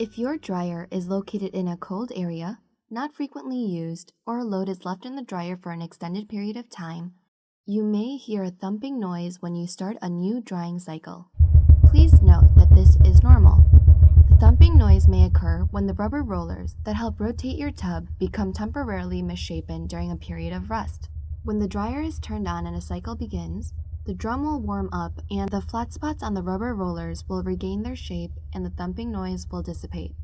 If your dryer is located in a cold area, not frequently used, or a load is left in the dryer for an extended period of time, you may hear a thumping noise when you start a new drying cycle. Please note that this is normal. The thumping noise may occur when the rubber rollers that help rotate your tub become temporarily misshapen during a period of rust. When the dryer is turned on and a cycle begins, the drum will warm up and the flat spots on the rubber rollers will regain their shape and the thumping noise will dissipate.